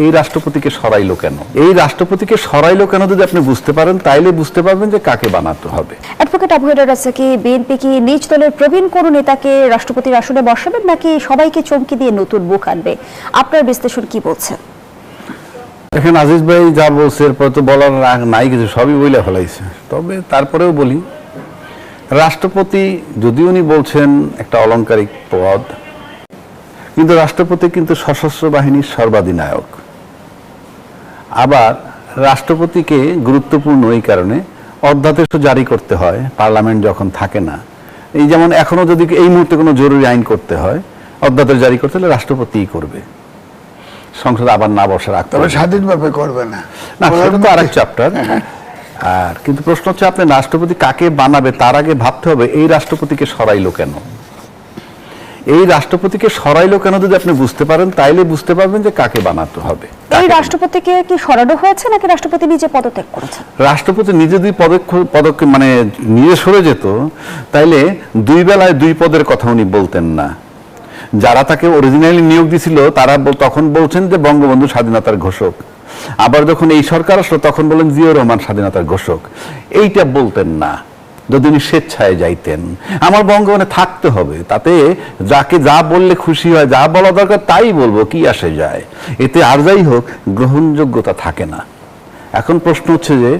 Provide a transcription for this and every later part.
এই রাষ্ট্রপতিকে সরাইলো কেন, এই রাষ্ট্রপতিকে সরাইলো কেন যদি আপনি বুঝতে পারেন তাইলে বুঝতে পারবেন যে কাকে বানাতে হবে। Advocate Abu header Razzaqi, BNP কি নিজ দলের প্রবীণ কোন নেতাকে রাষ্ট্রপতির আসনে বসাবেন নাকি সবাইকে চমকি দিয়ে নতুন মুখ আনবে? আপনার বিশ্লেষণ কি বলছে? দেখেন আজিজ ভাই যা বলছে এরপর তো বলার নাই কিছু, সবই বইলে ফেলাইছে। তবে তারপরেও বলি, রাষ্ট্রপতি যদি উনি বলছেন একটা অলংকারিক পদ, কিন্তু রাষ্ট্রপতি কিন্তু সশস্ত্র বাহিনীর সর্বাধিনায়ক। আবার রাষ্ট্রপতিকে গুরুত্বপূর্ণ এই কারণে অধ্যাদেশ জারি করতে হয় পার্লামেন্ট যখন থাকে না। এই যেমন এখনো যদি এই মুহূর্তে কোনো জরুরি আইন করতে হয়, অধ্যাদেশ জারি করতে হলে রাষ্ট্রপতিই করবে, সংসদ আবার না বসার আগ তবে স্বাধীনভাবে করবে না, না সেটা তো আরেক চ্যাপ্টার। আর কিন্তু প্রশ্ন হচ্ছে আপনি রাষ্ট্রপতি কাকে বানাবে তার আগে ভাবতে হবে এই রাষ্ট্রপতিকে সরাইলো কেন। এই রাষ্ট্রপতিকে সরাইলো কেন যদি আপনি বুঝতে পারেন তাইলে বুঝতে পারবেন যে কাকে বানাতে হবে। এই রাষ্ট্রপতিকে কি সরানো হয়েছে নাকি রাষ্ট্রপতি নিজে পদত্যাগ করেছেন? রাষ্ট্রপতি নিজে দুই পদক্ষেপ মানে নিজে সরে যেত তাইলে দুই বেলায় দুই পদের কথা উনি বলতেন না। যারা তাকে অরিজিনালি নিয়োগ দিছিল তারা তখন বলছেন যে বঙ্গবন্ধু স্বাধীনতার ঘোষক, আবার যখন এই সরকার আসলো তখন বলেন জিয়াউর রহমান স্বাধীনতার ঘোষক। এইটা বলতেন না যদি উনি স্বেচ্ছায় যাইতেন। আমার বঙ্গবন্ধে থাকতে হবে, তাতে যাকে যা বললে খুশি হয়, যা বলা দরকার তাই বলবো, কি আসে যায়, এতে আর যাই হোক গ্রহণযোগ্যতা থাকে না। এখন প্রশ্ন হচ্ছে যে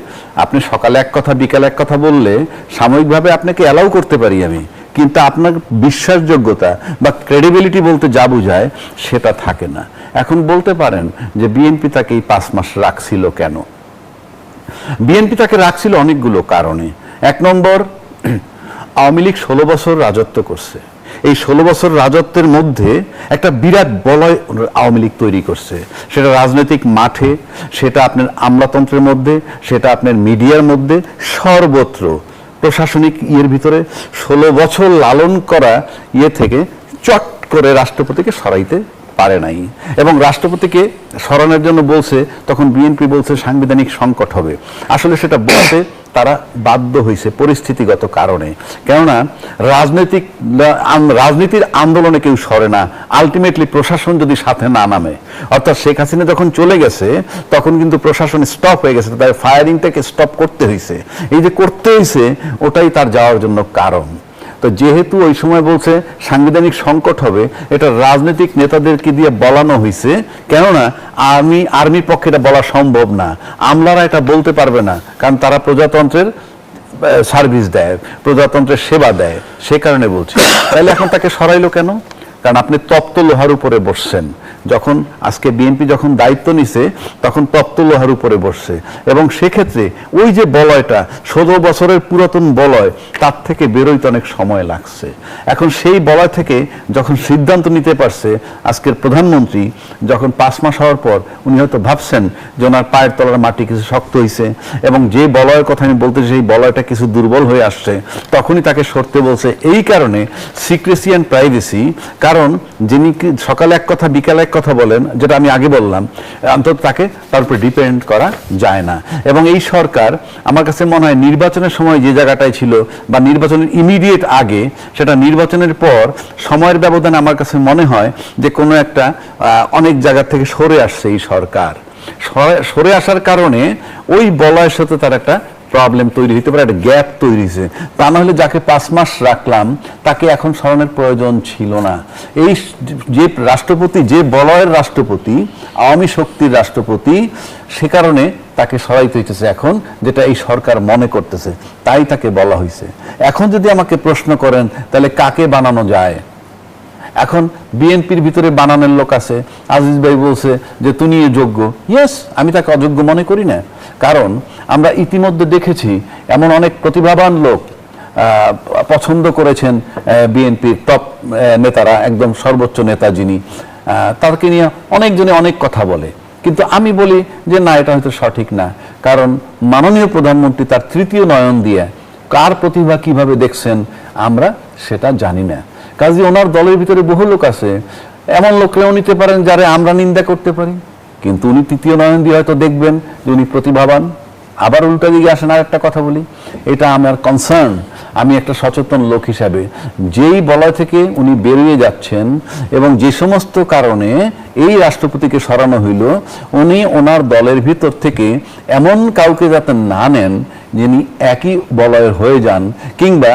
আপনি সকালে এক কথা বিকালে এক কথা বললে সাময়িকভাবে আপনাকে অ্যালাউ করতে পারি আমি, কিন্তু আপনার বিশ্বাসযোগ্যতা বা ক্রেডিবিলিটি বলতে যা বোঝায় সেটা থাকে না। এখন বলতে পারেন যে বিএনপি তাকে এই 5 মাস রাখছিল কেন? বিএনপি তাকে রাখছিল অনেকগুলো কারণে। এক নম্বর, আওয়ামী লীগ 16 বছর রাজত্ব করছে। এই 16 বছর রাজত্বের মধ্যে একটা বিরাট বলয় আওয়ামী লীগ তৈরি করছে, সেটা রাজনৈতিক মাঠে, সেটা আপনার আমলাতন্ত্রের মধ্যে, সেটা আপনার মিডিয়ার মধ্যে, সর্বত্র প্রশাসনিক ইয়ের ভিতরে 16 বছর লালন করা ইয়ে থেকে চট করে রাষ্ট্রপতিকে সরাইতে পারে নাই। এবং রাষ্ট্রপতিকে সরানোর জন্য বলছে, তখন বিএনপি বলছে সাংবিধানিক সংকট হবে। আসলে সেটা বলতে তারা বাধ্য হয়েছে পরিস্থিতিগত কারণে। কেননা রাজনীতির আন্দোলনে কেউ সরে না, আলটিমেটলি প্রশাসন যদি সাথে না নামে। অর্থাৎ শেখ হাসিনা যখন চলে গেছে তখন কিন্তু প্রশাসন স্টপ হয়ে গেছে, তাই ফায়ারিংটাকে স্টপ করতে হয়েছে। এই যে করতে হয়েছে ওটাই তার যাওয়ার জন্য কারণ। তো যেহেতু ওই সময় বলছে সাংবিধানিক সংকট হবে, এটা রাজনৈতিক নেতাদেরকে দিয়ে বলানো হয়েছে। কেননা আর্মির পক্ষে এটা বলা সম্ভব না, আমলারা এটা বলতে পারবে না, কারণ তারা প্রজাতন্ত্রের সার্ভিস দেয়, প্রজাতন্ত্রের সেবা দেয়, সে কারণে বলছে। তাহলে এখন তাকে সরাইলো কেন? কারণ আপনি তপ্ত লোহার উপরে বসছেন। যখন আজকে বিএনপি যখন দায়িত্ব নিছে তখন তপ্ত লোহার উপরে বসছে, এবং সেক্ষেত্রে ওই যে বলয়টা 16 বছরের পুরাতন বলয়, তার থেকে বেরোইতে অনেক সময় লাগছে। এখন সেই বলয় থেকে যখন সিদ্ধান্ত নিতে পারছে আজকের প্রধানমন্ত্রী, যখন 5 মাস হওয়ার পর উনি হয়তো ভাবছেন যে ওনার পায়ের তলার মাটি কিছু শক্ত হয়েছে, এবং যে বলয়ের কথা আমি বলতে সেই বলয়টা কিছু দুর্বল হয়ে আসছে, তখনই তাকে সরতে বলছে। এই কারণে সিক্রেসি অ্যান্ড প্রাইভেসি, কারণ যিনি সকালে এক কথা বিকালে এক কথা বলেন, যেটা আমি আগে বললাম, অন্তত তাকে তার উপর ডিপেন্ড করা যায় না। এবং এই সরকার আমার কাছে মনে হয় নির্বাচনের সময় যে জায়গাটায় ছিল বা নির্বাচনের ইমিডিয়েট আগে, সেটা নির্বাচনের পর সময়ের ব্যবধানে আমার কাছে মনে হয় যে কোনো একটা অনেক জায়গা থেকে সরে আসছে এই সরকার। সরে আসার কারণে ওই বলয়ের সাথে তার একটা প্রবলেম তৈরি হতে পারে, একটা গ্যাপ তৈরি হয়েছে। তা না হলে যাকে 5 মাস রাখলাম তাকে এখন সরানোর প্রয়োজন ছিল না। এই যে রাষ্ট্রপতি, যে বলয়ের রাষ্ট্রপতি, আওয়ামী শক্তির রাষ্ট্রপতি, সে কারণে তাকে সরাইতে হইতেছে এখন, যেটা এই সরকার মনে করতেছে, তাই তাকে বলা হয়েছে। এখন যদি আমাকে প্রশ্ন করেন তাহলে কাকে বানানো যায়, এখন বিএনপির ভিতরে বানানোর লোক আছে। আজিজ ভাই বলছে যে তুমি যোগ্য। ইয়েস, আমি তাকে অযোগ্য মনে করি না, কারণ আমরা ইতিমধ্যে দেখেছি এমন অনেক প্রতিভাবান লোক পছন্দ করেছেন বিএনপির টপ নেতারা, একদম সর্বোচ্চ নেতা যিনি, তাকে নিয়ে অনেকজনে অনেক কথা বলে। কিন্তু আমি বলি যে না, এটা হয়তো সঠিক না, কারণ মাননীয় প্রধানমন্ত্রী তার তৃতীয় নয়ন দিয়ে কার প্রতিভা কিভাবে দেখছেন আমরা সেটা জানি না। কাজে ওনার দলের ভিতরে বহু লোক আছে, এমন লোকরাও নিতে পারেন যারা আমরা নিন্দা করতে পারি, কিন্তু উনি তৃতীয় নয়ন দিয়ে হয়তো দেখবেন যে উনি প্রতিভাবান। আবার উল্টা দিকে আসেন আর একটা কথা বলি, এটা আমার কনসার্ন। আমি একটা সচেতন লোক হিসাবে যেই বলয় থেকে উনি বেরিয়ে যাচ্ছেন এবং যে সমস্ত কারণে এই রাষ্ট্রপতিকে সরানো হইল, উনি ওনার দলের ভিতর থেকে এমন কাউকে যাতে না নেন যিনি একই বলয়ের হয়ে যান, কিংবা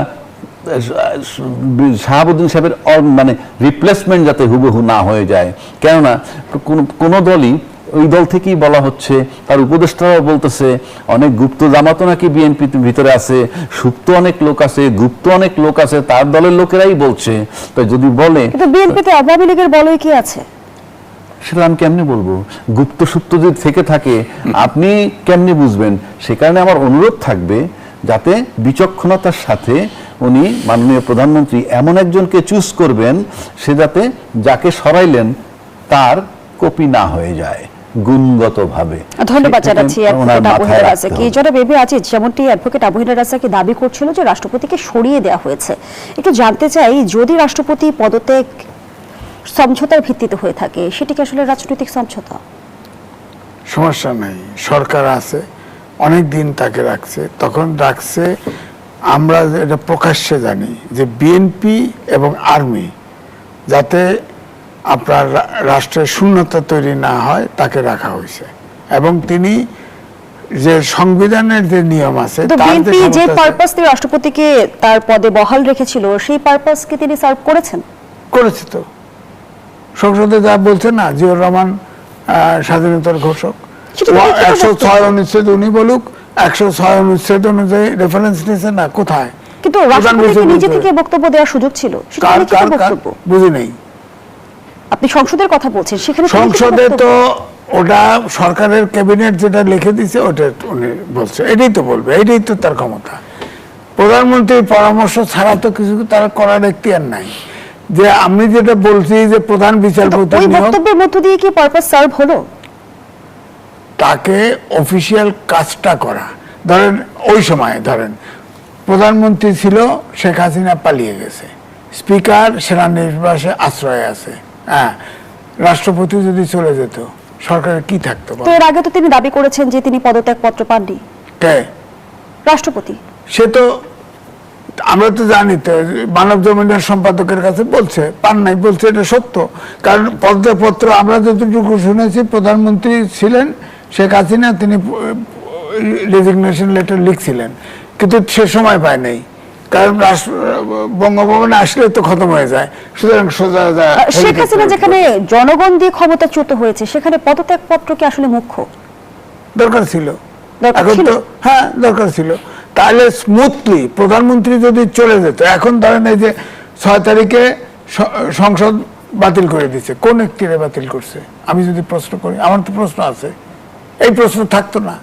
শাহাবুদ্দিন সাহেবের মানে রিপ্লেসমেন্ট যাতে হুবহু না হয়ে যায়। কেননা কোন দলই, ওই দল থেকেই বলা হচ্ছে, তার উপদেষ্টারাও বলতেছে অনেক গুপ্ত জামাতও নাকি বিএনপি ভিতরে আছে, সুপ্ত অনেক লোক আছে, গুপ্ত অনেক লোক আছে, তার দলের লোকেরাই বলছে। তো যদি বলে কিন্তু বিএনপিতে আওয়ামী লীগের বলয় কি আছে সেটা আমি কেমনে বলবো? গুপ্ত সুপ্ত যদি থেকে থাকে আপনি কেমনে বুঝবেন? সে কারণে আমার অনুরোধ থাকবে যাতে বিচক্ষণতার সাথে উনি মাননীয় প্রধানমন্ত্রী এমন একজনকে চুজ করবেন সে যাতে যাকে সরাইলেন তার কপি না হয়ে যায় গুণগতভাবে। ধন্যবাদ জানাচ্ছি অ্যাডভোকেট আবু হেনা রাজাকে। জনাব এবি আজিজ, যেমনটি অ্যাডভোকেট আবু হেনা রাজাকে দাবি করছিল যে রাষ্ট্রপতিকে সরিয়ে দেওয়া হয়েছে, একটু জানতে চাই যদি রাষ্ট্রপতি পদত্যাগ সমঝোতার ভিত্তিতে হয়ে থাকে সেটি কি আসলে রাজনৈতিক সমঝোতা? সমস্যা নেই, সরকার আছে, অনেক দিন তাকে রাখছে, তখন রাখছে। আমরা এটা প্রকাশ্যে জানি যে বিএনপি এবং আর্মি যাতে আপনার রাষ্ট্রের শূন্যতা তৈরি না হয় তাকে রাখা হয়েছে, এবং তিনি যে সংবিধানের যে নিয়ম আছে, বিএনপি যে পারপাস দিয়ে রাষ্ট্রপতিকে তার পদে বহাল রেখেছিল সেই পারপাসকে তিনি সার্ভ করেছেন। করেছে তো, সংসদে যা বলছে না, জিয়াউর রহমান স্বাধীনতার ঘোষক, 106 অনুচ্ছেদ উনি বলুক, 106 অনুচ্ছেদ অনুযায়ী রেফারেন্স নিয়েছে না, কোথায়? কিন্তু রাষ্ট্রপতি নিজে থেকে বক্তব্য দেওয়ার সুযোগ ছিল, বুঝি নেই। আপনি সংসদের কথা বলছেন, সেখানে সংসদে তো ওটা সরকারের ক্যাবিনেট যেটা লিখে দিয়েছে ওটা উনি বলছে, এটাই তো বলবে, এটাই তো তার ক্ষমতা। প্রধানমন্ত্রীর পরামর্শ ছাড়া তো কিছু তার করার এখতিয়ার নাই। যে আমি যেটা বলছি যে প্রধান বিচারপতি বক্তব্যের মধ্য দিয়ে কি পারপাস সার্ভ হলো? তাকে অফিসিয়াল কাজটা করা, ধরেন ওই সময় ধরেন প্রধানমন্ত্রী ছিল, শেখ হাসিনা পালিয়ে গেছে, স্পিকার সেনানিবাসে আশ্রয় আছে, হ্যাঁ, রাষ্ট্রপতি যদি চলে যেত সরকারের কি থাকতো? তো এর আগে তো তিনি দাবি করেছেন যে তিনি পদত্যাগ পত্র পাননি। কে? রাষ্ট্রপতি। সে তো আমরা তো জানি তো, মানব জমিনের সম্পাদকের কাছে বলছে পান নাই, বলছে এটা সত্য। কারণ পদত্যাগপত্র আমরা যতটুকু শুনেছি প্রধানমন্ত্রী ছিলেন শেখ হাসিনা, তিনি রেজিগনেশন লেটার লিখছিলেন, কিন্তু সে সময় পায় নাই, কারণ বঙ্গভবনে আসলে তো খতম হয়ে যায়। সুতরাং শেখ হাসিনা যেখানে জনগণ দিয়ে ক্ষমতাচ্যুত হয়েছে সেখানে পদত্যাগ পত্র কি আসলে মুখ্য? দরকার ছিল, এখন তো হ্যাঁ দরকার ছিল। তাহলে স্মুথলি প্রধানমন্ত্রী যদি চলে যেত, এখন ধরেন এই যে 6 তারিখে সংসদ বাতিল করে দিচ্ছে, কোন এখতিয়ারে বাতিল করছে? আমি যদি প্রশ্ন করি, আমার তো প্রশ্ন আছে, এই প্রশ্ন থাকতো না।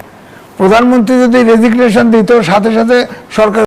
প্রধানমন্ত্রী যদি রেজিগনেশন দিত সাথে সাথে সরকার